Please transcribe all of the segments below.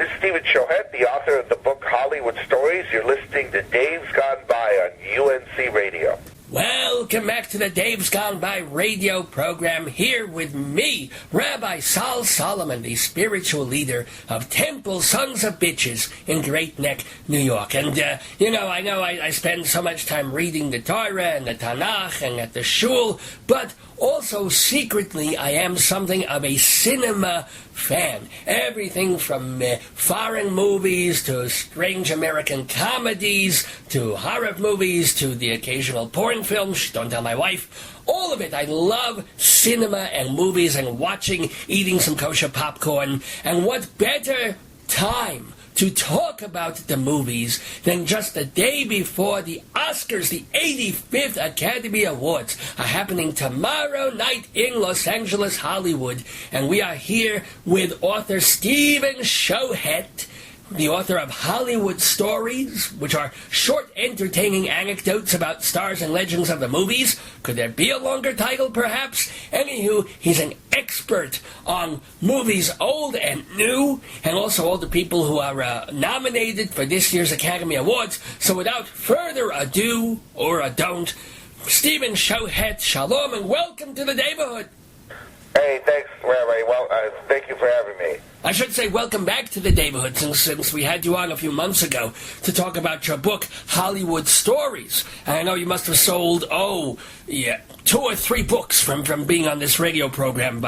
This is Stephen Schochet, the author of the book Hollywood Stories. You're listening to Dave's Gone By on UNC Radio. Welcome back to the Dave's Gone By radio program, here with me, Rabbi Sol Solomon, the spiritual leader of Temple Sons of Bitches in Great Neck, New York. And, I know I spend so much time reading the Torah and the Tanakh and at the shul, but also secretly I am something of a cinema fan. Everything from foreign movies to strange American comedies to horror movies to the occasional porn film. Shh, don't tell my wife. All of it. I love cinema and movies and watching, eating some kosher popcorn. And what better time to talk about the movies than just the day before the Oscars, the 85th Academy Awards, are happening tomorrow night in Los Angeles, Hollywood. And we are here with author Stephen Schochet, the author of Hollywood Stories, which are short, entertaining anecdotes about stars and legends of the movies. Could there be a longer title, perhaps? Anywho, he's an expert on movies old and new, and also all the people who are nominated for this year's Academy Awards. So without further ado, or a don't, Stephen Schochet, shalom, and welcome to the Daverhood. Hey, thanks, Rabbi. Well, thank you for having me. I should say welcome back to the Daverhood, since we had you on a few months ago to talk about your book, Hollywood Stories. And I know you must have sold, 2 or 3 books from being on this radio program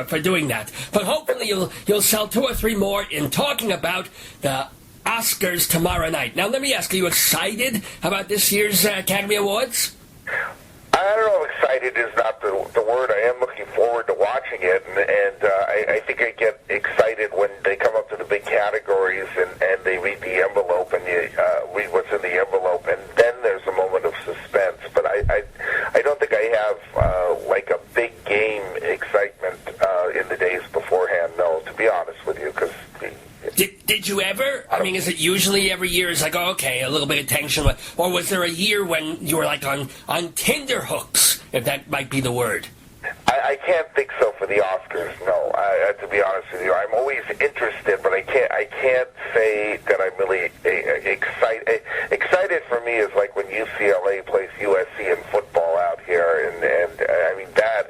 for doing that. But hopefully you'll sell 2 or 3 more in talking about the Oscars tomorrow night. Now, let me ask, are you excited about this year's Academy Awards? I don't know if excited is not the word. I am looking forward to watching it, and I think I get excited when they come up to the big categories and they read the envelope and you read what's in the envelope, and then there's a moment of suspense. But I don't think I have like a big game excitement in the days beforehand, no, to be honest with you, because... Did you ever? I mean, is it usually every year is like, okay, a little bit of tension, or was there a year when you were like on tenterhooks, if that might be the word? I can't think so for the Oscars, no. To be honest with you, I'm always interested, but I can't say that I'm really excited. Excited for me is like when UCLA plays USC in football out here, and I mean that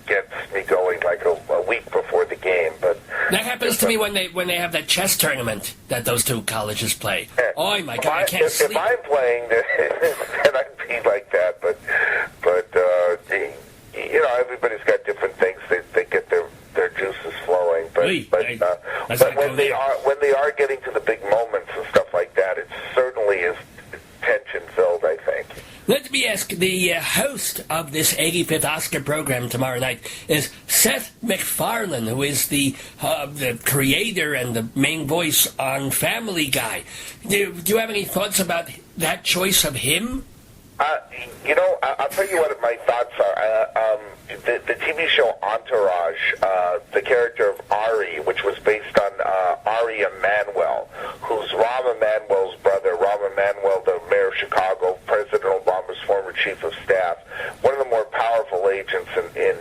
gets me going like a week before the game. But that happens to me when they have that chess tournament that those 2 colleges play. Oh my God, I can't sleep. If I'm playing, then I'd be like that. But everybody's got different things. They get their juices flowing. But when they are getting to the big moments and stuff like that, it certainly is tension filled, I think. Let me ask, the host of this 85th Oscar program tomorrow night is Seth MacFarlane, who is the creator and the main voice on Family Guy. Do you have any thoughts about that choice of him? I'll tell you what my thoughts are. The TV show Entourage, the character of Ari, which was based on Ari Emanuel, who's Rahm Emanuel's brother. Rahm Emanuel, the mayor of Chicago, President Obama's former chief of staff, one of the more powerful agents in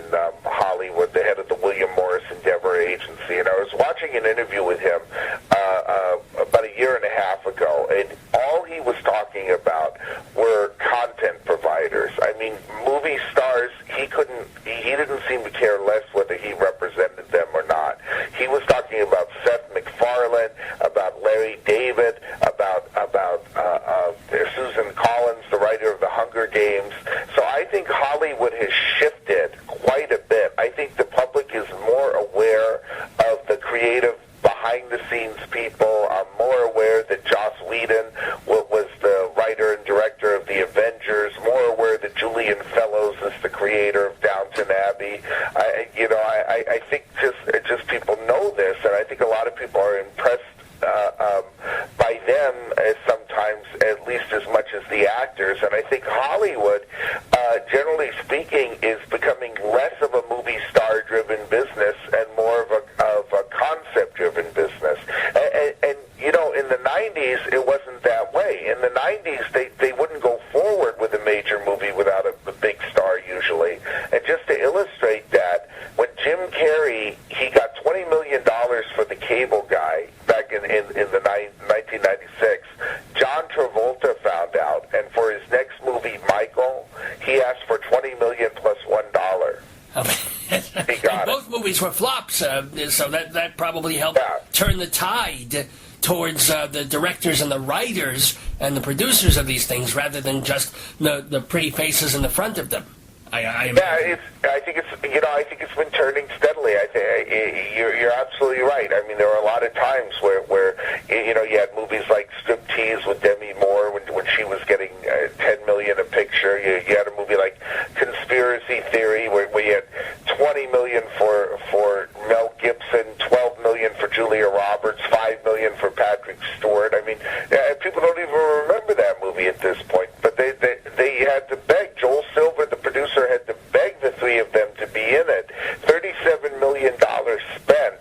Hollywood, the head of the William Morris Endeavor Agency. And I was watching an interview with him about a year and a half ago, and all he was talking about were content providers. I mean, movie stars, he didn't seem to care less whether he represented them or not. He was talking about Seth MacFarlane, about Larry David, about Susan Collins, the writer of The Hunger Games. So I think Hollywood has shifted quite a bit. I think the public is more aware of the creative behind-the-scenes people. I'm more aware that Joss Whedon was the writer and director of The Avengers, more aware that Julian Fellows is the creator of Downton Abbey. I think just people know this, and I think a lot of people are impressed by them sometimes, at least as much as the actors. And I think Hollywood, generally speaking, is becoming less of a movie star-driven business and more of a concept-driven business. And were flops, so that probably helped turn the tide towards the directors and the writers and the producers of these things, rather than just the pretty faces in the front of them. I think it's been turning steadily. You're absolutely right. I mean, there were a lot of times where you had movies like Striptease with Demi Moore when she was getting $10 million a picture. You had a movie like Conspiracy Theory where you had $20 million for Mel Gibson, $12 million for Julia Roberts, $5 million for Patrick Stewart. I mean, people don't even remember that movie at this point. But they had to beg. Joel Silver, the producer, had to beg the three of them to be in it. $37 million spent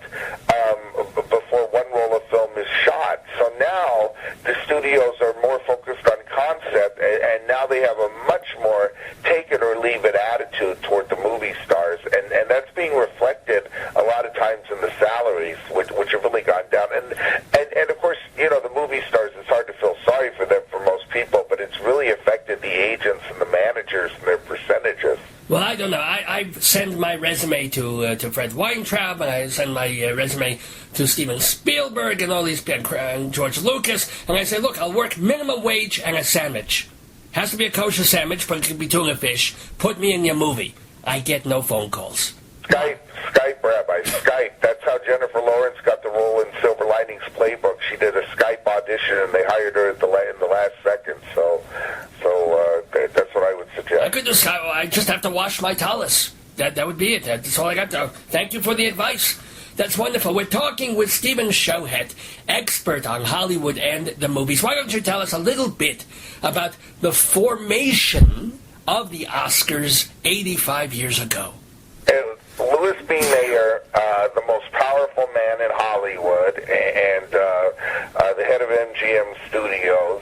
before one roll of film is shot. So now the studios are more focused on concept, and now they have a much more take it or leave it attitude toward the movie stars, and that's being reflected a lot of times in the salaries, which have really gone down. And of course, the movie stars, it's hard to feel sorry for them for most people, but it's really affected the agents and the managers and their percentages. Well, I don't know. I send my resume to Fred Weintraub, and I send my resume to Steven Spielberg and all these and George Lucas, and I say, look, I'll work minimum wage and a sandwich. Has to be a kosher sandwich, but it can be tuna fish. Put me in your movie. I get no phone calls. Skype, Rabbi, Skype. That's how Jennifer Lawrence got the role in Silver Linings Playbook. She did a Skype audition, and they hired her in the last second. So that's what I would suggest. I just have to wash my talus. That would be it. That's all I got to. Thank you for the advice. That's wonderful. We're talking with Stephen Schochet, expert on Hollywood and the movies. Why don't you tell us a little bit about the formation of the Oscars 85 years ago? Louis B. Mayer, the most powerful man in Hollywood, and the head of MGM Studios.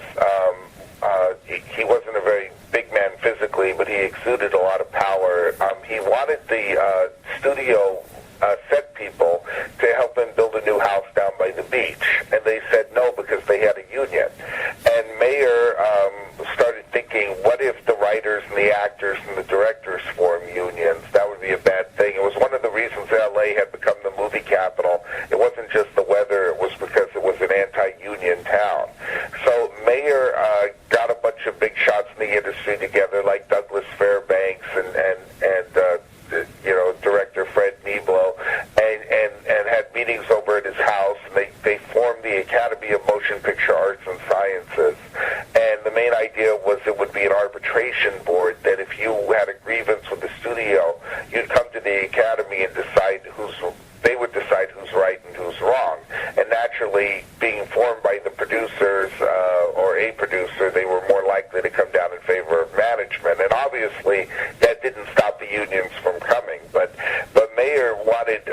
He wasn't a very big man physically, but he exuded a lot of power. He wanted the studio set people to help him build a new house down by the beach, and they said no because they had a union. And Mayer started thinking, what if the writers and the actors and the directors form unions? That would be a bad thing. It was one of the reasons L.A. had become the movie capital. It wasn't just the weather, it was because it was an anti-union town. So Mayer got a bunch of big shots in the industry together, like Douglas Fairbanks and director Fred Niblo, and had meetings over at his house. And they formed the Academy of Motion Picture Arts and Sciences. And the main idea was it would be an arbitration board, that if you had a grievance with the studio, you'd come to the Academy and they would decide who's right and who's wrong. And naturally, being formed by the producers or a producer, they were more likely to come down in favor of management. And obviously, that didn't stop the unions from coming. But Mayer wanted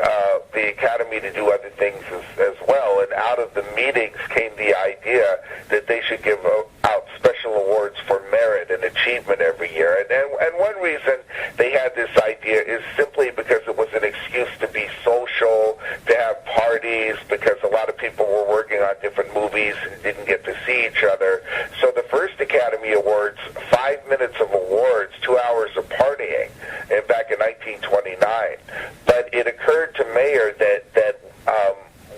the Academy to do other things as well. And out of the meetings came the idea that they should give out special awards for merit and achievement every year. And one reason they had this idea is simply because it was an excuse to be social, to have parties, because a lot of people were working on different movies and didn't get to see each other. So the first Academy Awards, 5 minutes of awards, 2 hours of partying, back in 1929. But it occurred to Mayer that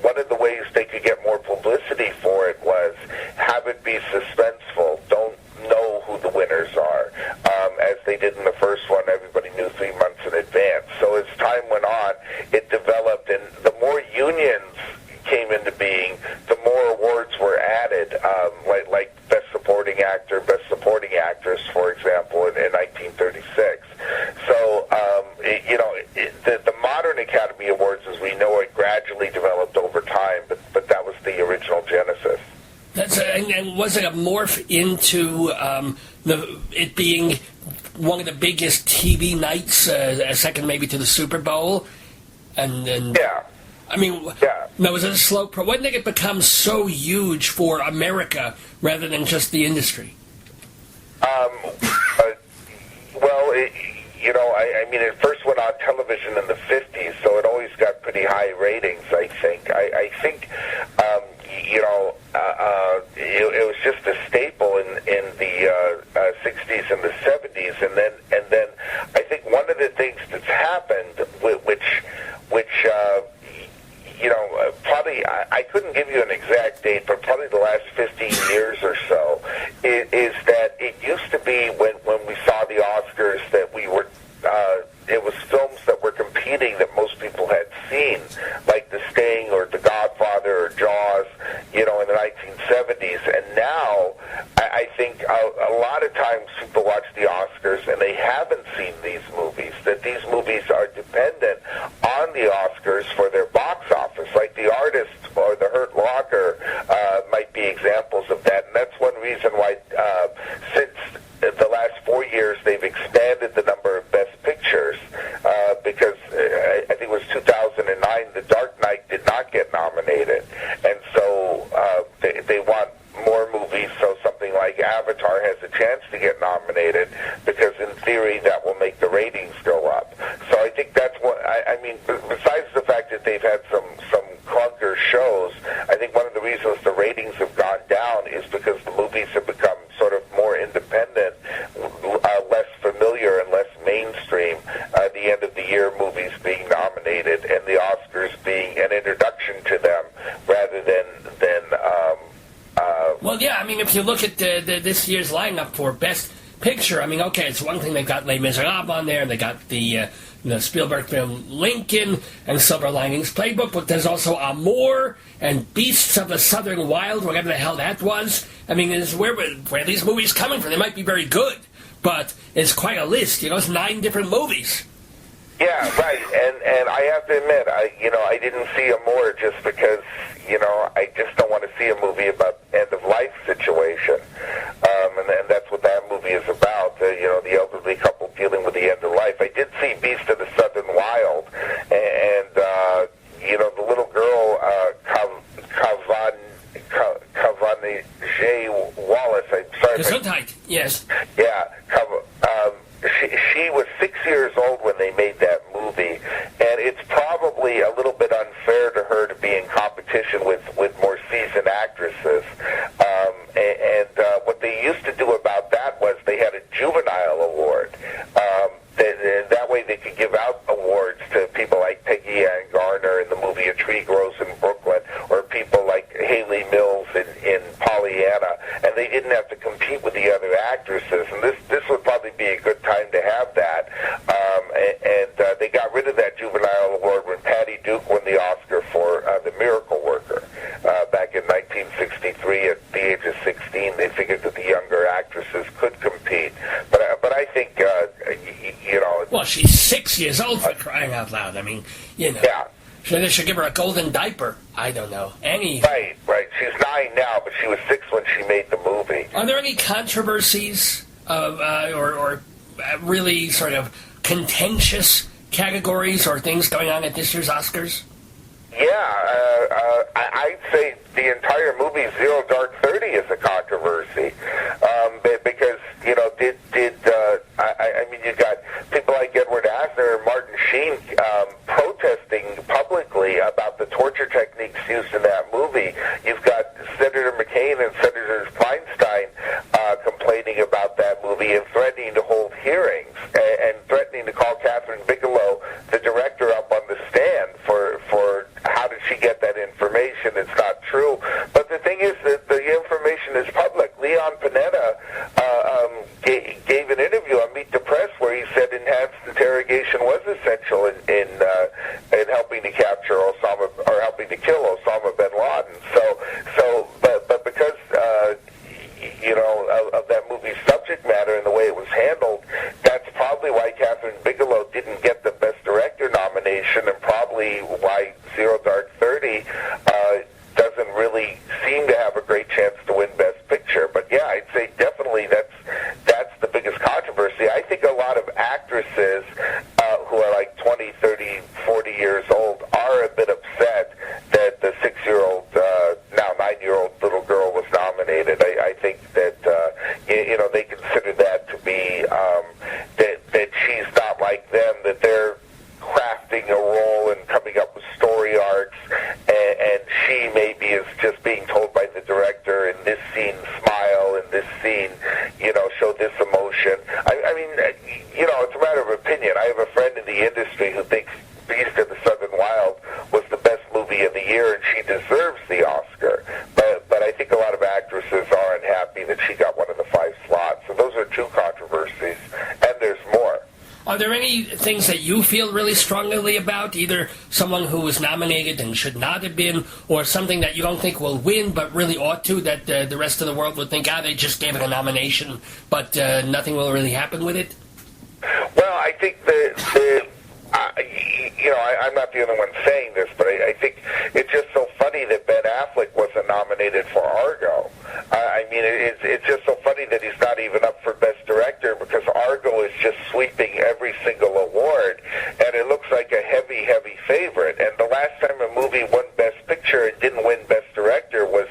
one of the ways they could get more publicity for it was have it be suspenseful. Don't know who the winners are. As they did in the first one, everybody knew 3 months in advance. So as time went on, it developed, and the more unions came into being, the more awards were added, like Best Supporting Actor, Best Supporting Actress, for example, in 1936. So, the modern Academy Awards, as we know it, gradually developed over time, but that was the original genesis. And was it a morph into it being one of the biggest TV nights, second maybe to the Super Bowl? And yeah. I mean, no, was it a slow when did it become so huge for America rather than just the industry? It first went on television in the 50s, so it always got pretty high ratings, I think. I think, it was just a staple in the 60s and the 70s, and then I think one of the things that's happened, which which probably I couldn't give you an exact date, but probably the last 15 years or so, is that it used to be when we saw the Oscars that we were, it was films that were competing that most people had seen, like The Sting or The Godfather or Jaws, in the 1970s. And now, I think a lot of times people watch the Oscars and they haven't seen these movies, that these movies are dependent on the Oscars for their box office, like The Artist or The Hurt Locker might be examples of that. And that's one reason why since the last 4 years they've expanded the number of Best Pictures, because I think it was 2009, The Dark Knight did not get nominated. And so they want more movies, so something like Avatar has a chance to get nominated, because in theory that will make the ratings go up. So I think that's what, I mean, besides the fact that they've had some clunker shows, I think one of the reasons the ratings have gone down is because the movies have become sort of more independent, less familiar and less mainstream. The end of the year movies being nominated and the Oscars being an introduction to them rather than well, yeah, I mean, if you look at this year's lineup for Best Picture, I mean, okay, it's one thing they've got Les Miserables on there, and they got the Spielberg film Lincoln and Silver Linings Playbook, but there's also Amour and Beasts of the Southern Wild, whatever the hell that was. I mean, where are these movies coming from? They might be very good, but it's quite a list. It's 9 different movies. Yeah, right. And I have to admit, I didn't see Amour just because, I just don't want to see a movie about end-of-life situation. And that's what that movie is about, the elderly couple dealing with the end of life. I did see Beast of the Southern Wild, and the little girl, Kavanagh Wallace, I'm sorry. Gesundheit, yes. Yeah, she was 6 years old when they made that movie, and it's probably a little bit unfair to her to be in competition with more seasoned actresses. And what they used to do about that was they had a juvenile award. That way they could give out awards to people like Peggy Ann Garner in the movie A Tree Grows in Brooklyn, or people like Haley Mills in Pollyanna, and they didn't have to compete with the other actresses. And this would probably be a good time to have that. And they got rid of that juvenile award when Patty Duke won the Oscar for The Miracle Worker back in 1963 at the age of 16. They figured that the younger actresses could compete. But I think, Well, she's 6 years old, for crying out loud. I mean, Yeah. So they should give her a golden diaper. I don't know. Right. She's 9 now, but she was 6 when she made the movie. Are there any controversies or really sort of contentious categories or things going on at this year's Oscars? Yeah, I'd say the entire movie Zero Dark 30 is a controversy, because I mean, you got people like Edward Asner and Martin Sheen protesting publicly about the torture techniques used in that movie. You've got Senator McCain and Senator Feinstein complaining about that movie and threatening to hold hearings and threatening to call Catherine Bigelow, the director, up on the stand for how did she get that information? It's not true. But the thing is that the information is public. Leon Panetta gave an interview on Meet the Press where he said enhanced interrogation was essential in helping to capture Osama, or helping to kill Osama bin Laden. But because of that movie's subject matter and the way it was handled, that's probably why Catherine Bigelow didn't get the Best Director nomination, and probably why Zero Dark 30 doesn't really seem to have a great chance to win Best Picture. But yeah, I'd say definitely that's the biggest controversy. I think a lot of actresses who are like 20, 30, 40 years old are a bit upset that the 6-year-old, now 9-year-old little girl was nominated. I think that they consider that to be that she's not like them, that they're crafting a role and coming up with story arcs, and she maybe is just being told by the director, in this scene smile, in this scene show this emotion. I mean, it's a matter of opinion. I have a friend in the industry who thinks Beast of the Southern Wild deserves the Oscar. But I think a lot of actresses are unhappy that she got one of the 5 slots. So those are 2 controversies, and there's more. Are there any things that you feel really strongly about, either someone who was nominated and should not have been, or something that you don't think will win but really ought to, that the rest of the world would think, they just gave it a nomination, but nothing will really happen with it? Well, I think I'm not the only one saying this, but I think it's just so funny that Ben Affleck wasn't nominated for Argo. It's just so funny that he's not even up for Best Director, because Argo is just sweeping every single award, and it looks like a heavy, heavy favorite. And the last time a movie won Best Picture and didn't win Best Director was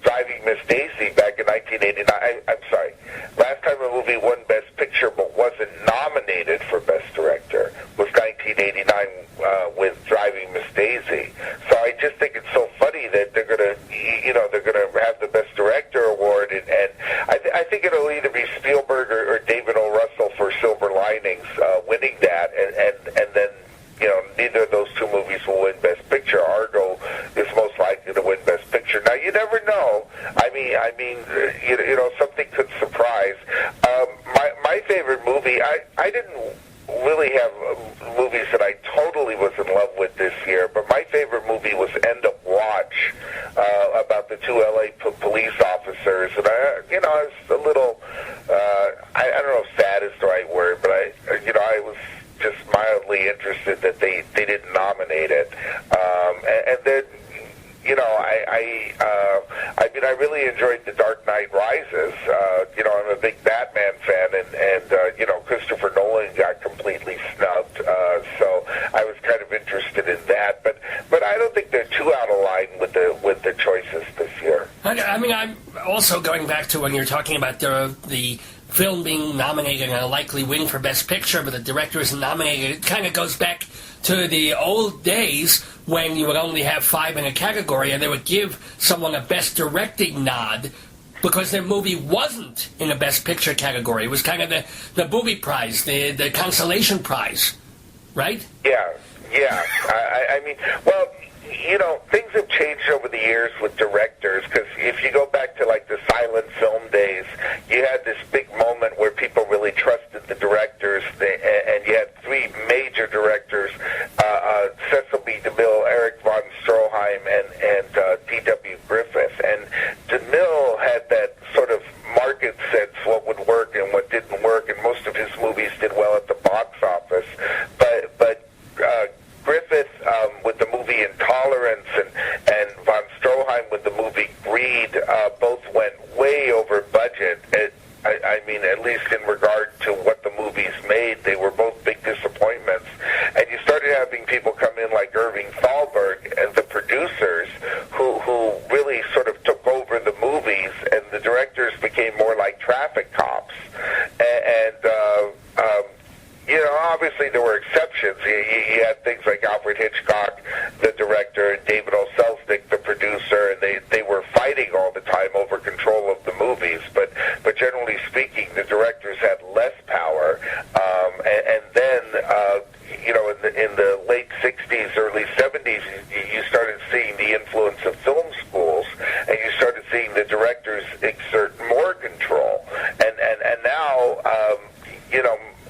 Driving Miss Daisy back in 1989. I'm sorry. Last time a movie won Best Picture but wasn't nominated for Best Director was 1989 with Driving Miss Daisy. So I just think it's so funny that they're gonna have the Best Director award, and I think it'll either be Spielberg or David O. Russell for Silver Linings winning that, and then neither of those 2 movies will win Best Picture. Argo is most likely to win Best Picture. Now, you never know. Something could surprise. My favorite movie, I didn't really have movies that I totally was in love with this year, but my favorite movie was End of Watch, about the 2 L.A. police officers, and I was a little, I don't know if sad is the right word, but I was just mildly interested that they didn't nominate it, and then I really enjoyed The Dark Knight Rises. I'm a big Batman fan, and Christopher Nolan got completely snubbed, so I was kind of interested in that. But I don't think they're too out of line with the choices this year. I'm also going back to when you're talking about the film being nominated and a likely win for Best Picture, but the director isn't nominated. It kind of goes back to the old days when you would only have 5 in a category, and they would give someone a Best Directing nod because their movie wasn't in a Best Picture category. It was kind of the booby prize, the consolation prize, right? Yeah. Things have changed over the years with directors, because if you go back to like the silent film days, you had this big moment where people really trusted the directors, and you had 3 major directors, Cecil B. DeMille, Eric von Stroheim, and D.W. Griffith. And DeMille had that sort of market sense, what would work and what didn't work, and most of his movies did well at the box office. But Griffith with the movie Intolerance and von Stroheim with the movie Greed both went way over budget. At least in regard to what the movies made, they were both big disappointments. And you started having people come in like Irving Thalberg and the producers who really sort of took over the movies, and the directors became more like traffic cops. Obviously there were exceptions. You had things like Alfred Hitchcock, the director, and David O. Selznick, the producer, and they were fighting all the time over control of the movies. But generally speaking, the directors had less power. And then, in the late 60s, early 70s, you started seeing the influence of film schools, and you started seeing the directors exert more control. And now,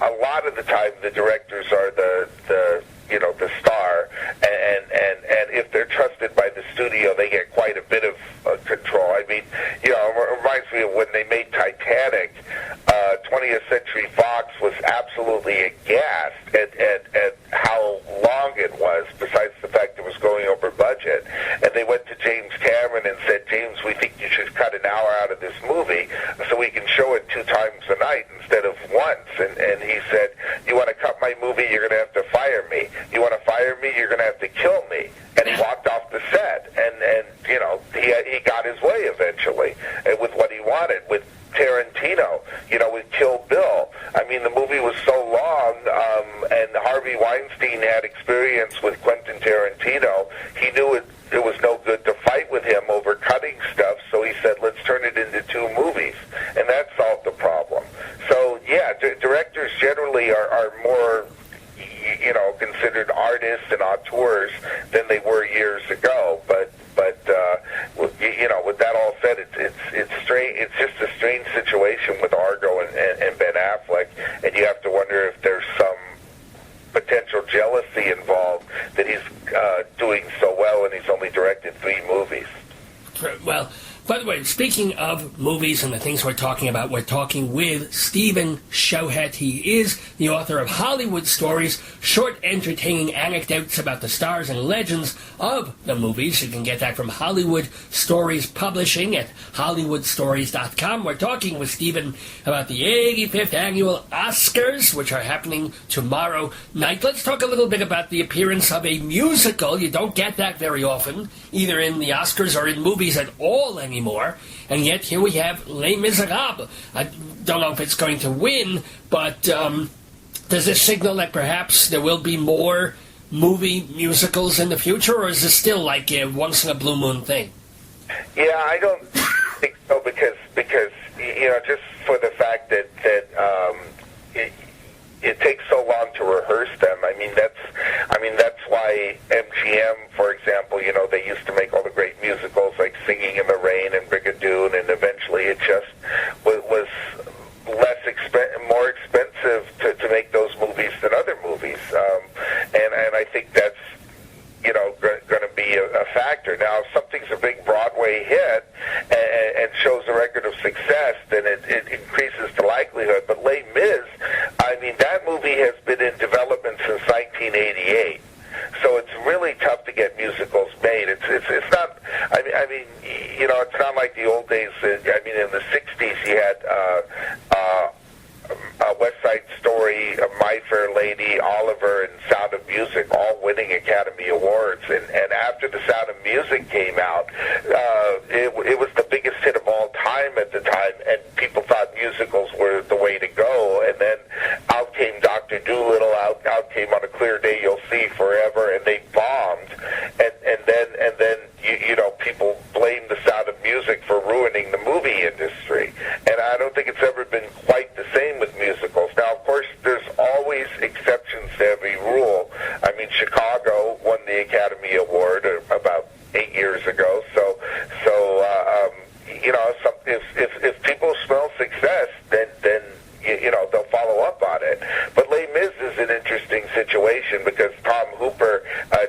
a lot of the time the directors are the star, and if they're trusted by the studio, they get quite a bit of control. It reminds me of when they made Titanic. 20th Century Fox was absolutely aghast at how long it was, besides the fact it was going over budget. And they went to James Cameron and said, James, we think you should cut an hour out of this movie so we can show it 2 times a night instead of once. And he said, you want to cut my movie, you're going to have to fire me. You want to fire me, you're going to have to kill me. And he walked off the set. And he got his way eventually with what he wanted. With Tarantino, with Kill Bill. The movie was so long, and Harvey Weinstein had experience with Quentin Tarantino. He knew it was no good to fight with him over cutting stuff, so he said, let's turn it into 2 movies. And that solved the problem. So, yeah, directors generally are more considered artists and auteurs than they were years ago. But with that all said, it's strange. It's just a strange situation with Argo and Ben Affleck, and you have to wonder if there's some potential jealousy involved that he's doing so well and he's only directed 3 movies. Well, by the way, speaking of movies and the things we're talking about, we're talking with Stephen Schochet. He is the author of Hollywood Stories, short, entertaining anecdotes about the stars and legends of the movies. You can get that from Hollywood Stories Publishing at HollywoodStories.com. We're talking with Stephen about the 85th Annual Oscars, which are happening tomorrow night. Let's talk a little bit about the appearance of a musical. You don't get that very often, either in the Oscars or in movies at all anymore. And yet here we have Les Miserables. I don't know if it's going to win, but does this signal that perhaps there will be more movie musicals in the future, or is this still like a once in a blue moon thing? Yeah, I don't think so because just for the fact that it takes so long to rehearse them. I mean that's why MGM, for example, they used to make all the great musicals like Singing in the Rain and Brigadoon, and eventually it just was more expensive to make those movies than other movies, and I think that's going to be a factor. Now, if something's a big Broadway hit and shows a record of success, then it increases the likelihood. But Les Mis, that movie has been in development since 1988. So it's really tough to get musicals made. It's not. It's not like the old days. In the '60s, you had West Side Story, My Fair Lady, Oliver, and Sound of Music, all winning Academy Awards. And after the Sound of Music came out, it was the biggest hit of all time at the time, and people thought musicals were the way to go. And then out came Dr. Dolittle, out came On a Clear Day You'll See Forever, and they bombed. And then people blame the Sound of Music for ruining the movie industry. And I don't think it's ever been quite the same with musicals. Now, of course, there's always exceptions to every rule. Chicago won the Academy Award about 8 years ago. So if people smell success, then they'll follow up on it. But Les Mis is an interesting situation because Tom Hooper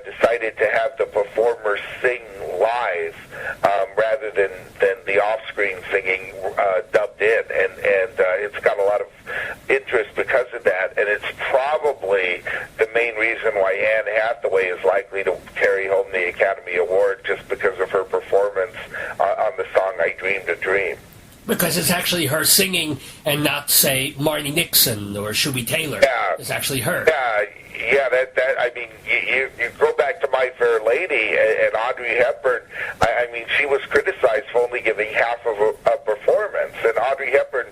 decided to have the performers sing live rather than the off-screen singing dubbed in, and it's got a lot of interest because of that, and it's probably the main reason why Anne Hathaway is likely to carry home the Academy Award, just because of her performance on the song I Dreamed a Dream. Because it's actually her singing and not, say, Marnie Nixon or Shuby Taylor. Yeah. It's actually her. Yeah, you go back to My Fair Lady and Audrey Hepburn. She was criticized for only giving half of a performance, and Audrey Hepburn,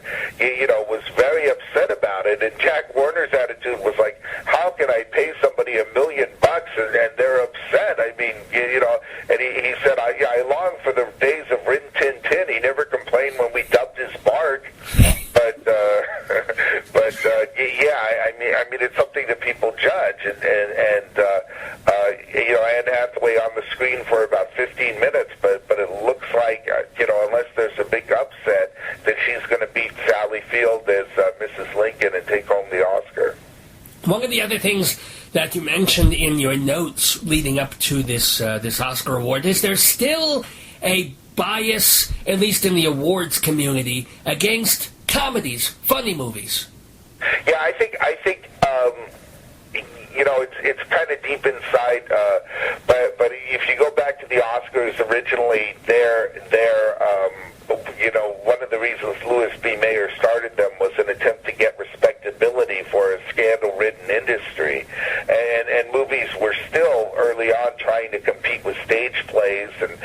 was very upset about it. And Jack Warner's attitude was like, "How can I pay somebody $1 million and they're upset?" And he said, "I long for the days of Rin Tin Tin. He never complained when we dubbed his bark." It's something that people judge, and Anne Hathaway on the screen for about 15 minutes, but it looks like unless there's a big upset, that she's going to beat Sally Field as Mrs. Lincoln and take home the Oscar. One of the other things that you mentioned in your notes leading up to this Oscar award is there's still a bias, at least in the awards community, against comedies, funny movies. Yeah, I think it's kind of deep inside, but if you go back to the Oscars originally, one of the reasons Louis B. Mayer started them was an attempt to get respectability for a scandal-ridden industry, and movies were still early on trying to compete with stage plays, and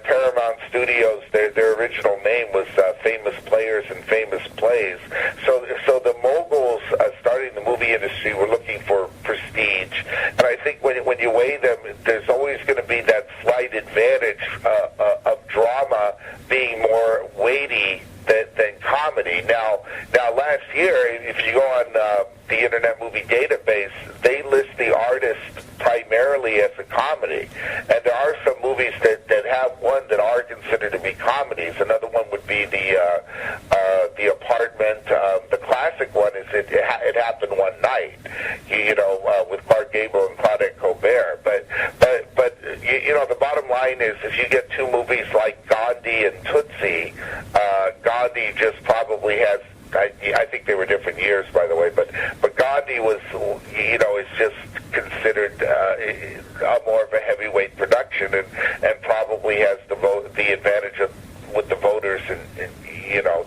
Paramount Studios, their original name was Famous Players and Famous Plays. So the moguls starting the movie industry were looking for prestige, and I think when you weigh them, there's always going to be that slight advantage of drama being more weighty than comedy. Now, last year, if you go on the Internet Movie Database, they list the artists primarily as a comedy. And there are some movies that have won that are considered to be comedies. Another one would be The Apartment. The classic one is It Happened One Night, with Clark Gable and Claudette Colbert. But the bottom line is, if you get two movies like Gandhi and Tootsie, Gandhi just probably has, I think they were different years, by the way, but Gandhi was, is just considered more of a heavyweight production, and probably has the advantage with the voters, and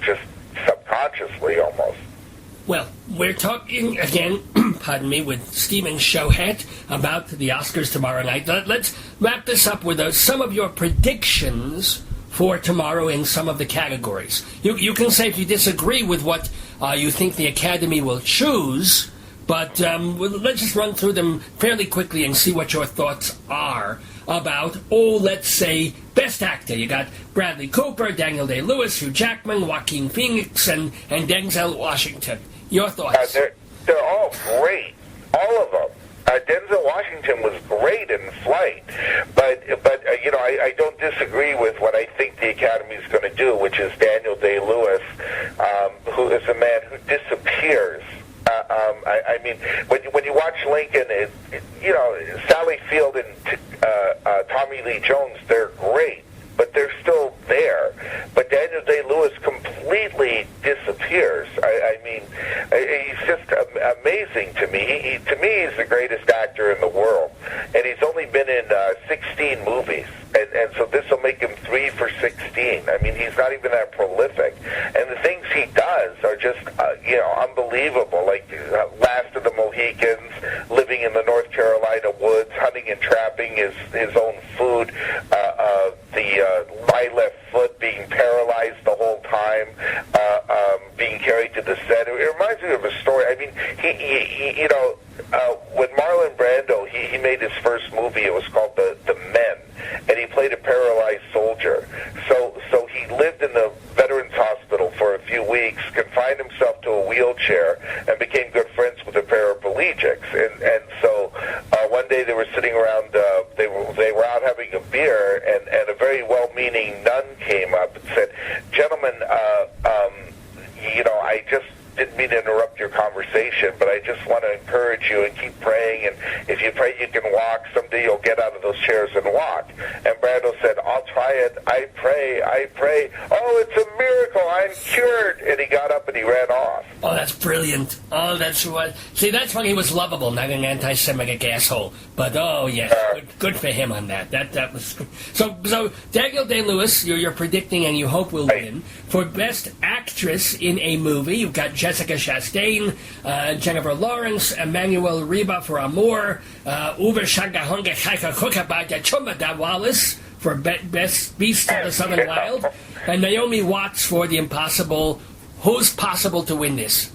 just subconsciously almost. Well, we're talking again, pardon me, with Stephen Schochet about the Oscars tomorrow night. Let's wrap this up with some of your predictions for tomorrow in some of the categories. You can say if you disagree with what you think the Academy will choose, but let's just run through them fairly quickly and see what your thoughts are about, let's say, Best Actor. You got Bradley Cooper, Daniel Day-Lewis, Hugh Jackman, Joaquin Phoenix, and Denzel Washington. Your thoughts? They're all great, all of them. Denzel Washington was great in Flight, but I don't disagree with what I think the Academy is going to do, which is Daniel Day-Lewis, who is a man who disappears. I mean, when you watch Lincoln, Sally Field and Tommy Lee Jones, they're great, but they're still there. But Daniel Day-Lewis completely disappears. I mean, he's just amazing to me. To me, he's the greatest actor in the world, and he's only been in 16 movies. And so this will make him 3 for 16. I mean, he's not even that prolific. And the things he does are just, unbelievable. Like Last of the Mohicans, living in the North Carolina woods, hunting and trapping his own food, the my left foot being paralyzed the whole time, being carried to the set. It reminds me of a story. I mean, he when Marlon Brando, he made his first movie. It was called The Men, and he played a paralyzed soldier. So he lived in the Veterans Hospital for a few weeks, confined himself to a wheelchair, and became good friends with the paraplegics. And so one day they were sitting around, they were out having a beer, and a very well-meaning nun came up and said, "Gentlemen, I just didn't mean to interrupt your conversation, but I just want to encourage you and keep praying, and if you pray you can walk, someday you'll get out of those chairs and walk." And Brando said, "I'll try it. I pray. Oh, it's a miracle. I'm cured." And he got up and he ran off. Oh, that's brilliant. Oh, that's what. See, that's when he was lovable, not an anti-Semitic asshole. But yes, good for him on that. That was good. So Daniel Day-Lewis, you're predicting and you hope will win for Best Actress in a Movie. You've got Jessica Chastain, Jennifer Lawrence, Emmanuel Riba for Amour, Uwe Shangahunga Kaikakukabaja Chumada Wallace for Best Beast of the Southern Wild, and Naomi Watts for The Impossible. Who's possible to win this?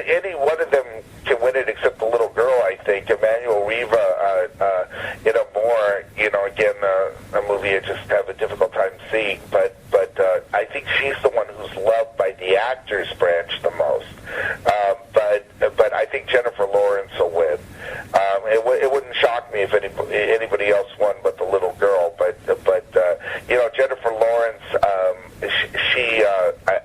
Any one of them can win it except the little girl, I think. Emmanuel Riva in Amour, again, a movie I just have a difficult time seeing, but I think she's the one who's loved by the actors branch the most. But I think Jennifer Lawrence will win. It wouldn't shock me if anybody else won but the little girl. But Jennifer Lawrence,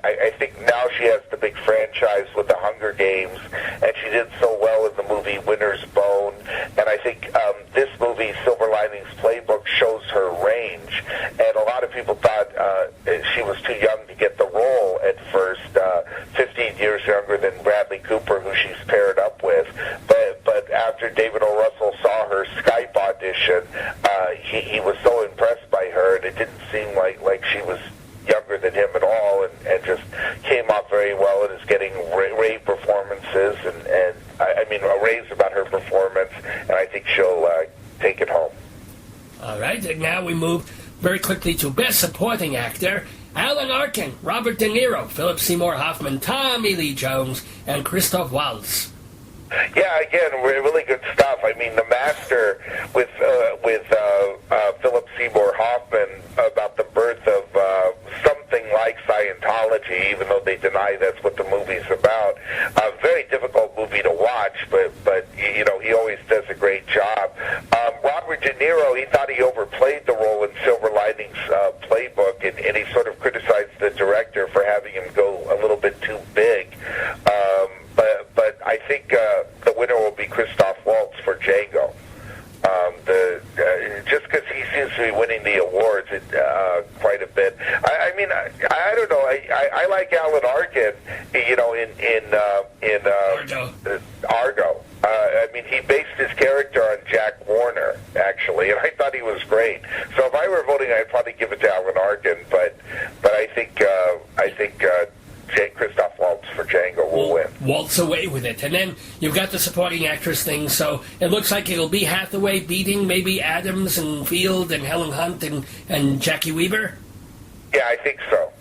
I think now she has the big franchise with the Hunger Games, and she did so well in the movie Winter's Bone. And I think this movie, Silver Linings Playbook, shows her range. And a lot of people thought she was too young to get the role at first, 15 years younger than Bradley Cooper, who she's paired up with. But after David O. Russell saw her Skype audition, he was so impressed by her, and it didn't seem like she was younger than him at all, and just came off very well and is getting rave performances, and I mean, raves about her performance, and I think she'll take it home. All right, and now we move very quickly to Best Supporting Actor. Alan Arkin, Robert De Niro, Philip Seymour Hoffman, Tommy Lee Jones, and Christoph Waltz. Yeah, again, really good stuff. I mean, The Master with Philip Seymour Hoffman about the birth of something like Scientology, even though they deny that's what the movie's about. A very difficult movie to watch, but he always Niro, he thought he overplayed the role in Silver Linings Playbook, and he sort of criticized the director for having him go a little bit too big. But I think the winner will be Christoph Waltz for Django. Just because he seems to be winning the awards quite a bit. I mean, I don't know. I like Alan Arkin, you know, in Argo. I mean, he based his character on Jack Warner, actually, and I thought he was great. So if I were voting, I'd probably give it to Alan Arkin. But I think Christoph Waltz for Django will win. Waltz away with it. And then you've got the supporting actress thing, so it looks like it'll be Hathaway beating maybe Adams and Field and Helen Hunt and Jackie Weaver? Yeah, I think so.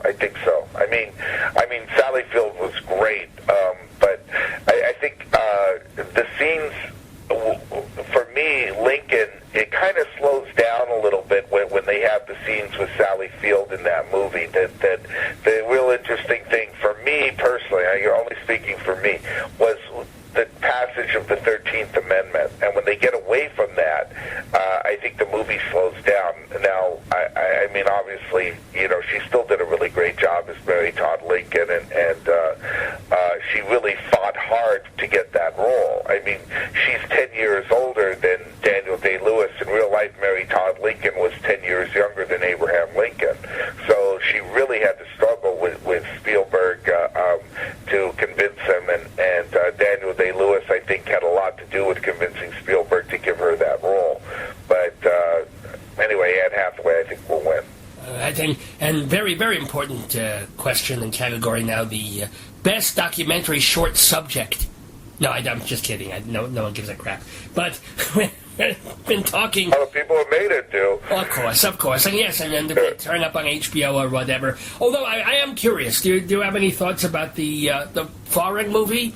I mean, Sally Field was great, but I think the scenes, for me, Lincoln, it kind of slows down a little bit when they have the scenes with Sally Field in that movie. That the real interesting thing for me personally, you're only speaking for me, was the passage of the 13th Amendment. And when they get away from that, I think the movie slows down. Now, I mean, obviously, you know, she still did a really great job as Mary Todd Lincoln, and she really fought hard to get that role. I mean, she's 10 years older than Daniel Day-Lewis. In real life, Mary Todd Lincoln was 10 years younger than Abraham Lincoln. So she really had to struggle with Spielberg to convince him, and Daniel Day-Lewis, I think, had a lot to do with convincing Spielberg to give her that role. But anyway, Anne Hathaway, I think, will win. I think, and very, very important question and category now, the best documentary short subject. No, I'm just kidding. No one gives a crap. But we've been talking... Other people have made it, do. Of course. And yes, and then they turn up on HBO or whatever. Although, I am curious. Do you have any thoughts about the foreign movie?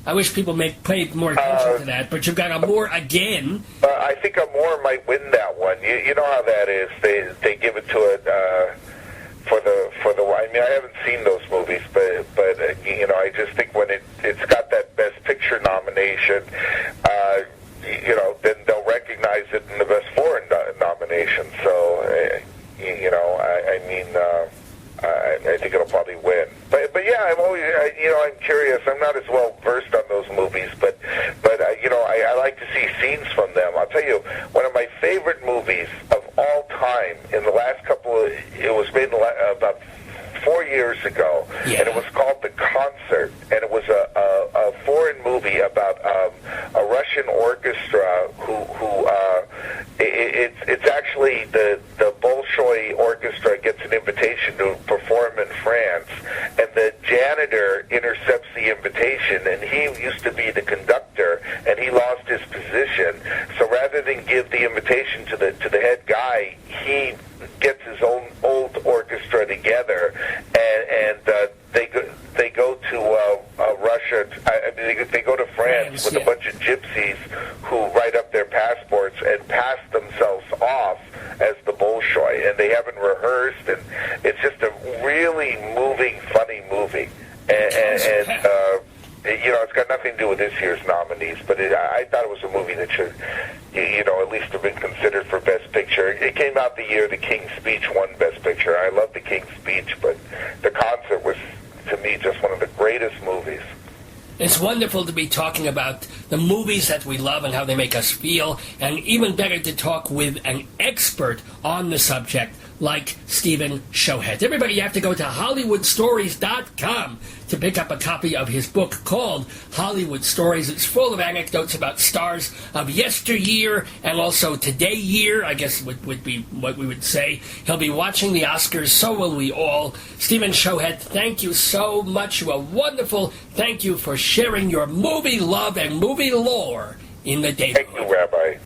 I wish people pay more attention to that, but you've got Amour again. I think Amour might win that one. You know how that is. They give it to it for the. I mean, I haven't seen those movies, but you know, I just think when it's got that Best Picture nomination, you know, then they'll recognize it in the Best Foreign nomination. So you know, I mean. I think it'll probably win, but yeah, I'm always, you know, I'm curious. I'm not as well versed on those movies, but you know, I like to see scenes from them. I'll tell you, one of my favorite movies of all time in the last it was made about 4 years ago, and it was called The Concert, and it was a foreign movie about a Russian orchestra who it's actually the Bolshoi Orchestra gets an invitation to perform in France, and the janitor intercepts the invitation, and he used to be the conductor, and he lost his position. So rather than give the invitation to the head guy, he gets his own old orchestra together, and they go to Russia. They go to France with a bunch of gypsies who write up their passports and pass themselves off as the Bolshoi, and they haven't rehearsed, and it's just a really moving, funny movie. And you know, it's got nothing to do with this year's nominees, but I thought it was a movie that should, you know, at least have been considered for Best Picture. It came out the year The King's Speech won Best Picture. I love The King's Speech, but The Concert was, to me, just one of the greatest movies. It's wonderful to be talking about the movies that we love and how they make us feel, and even better to talk with an expert on the subject like Stephen Schochet. Everybody, you have to go to HollywoodStories.com to pick up a copy of his book called Hollywood Stories. It's full of anecdotes about stars of yesteryear and also today year, I guess would be what we would say. He'll be watching the Oscars, so will we all. Stephen Schochet, thank you so much. You are wonderful. Thank you for sharing your movie love and movie lore in the Daverhood. Thank you, Rabbi.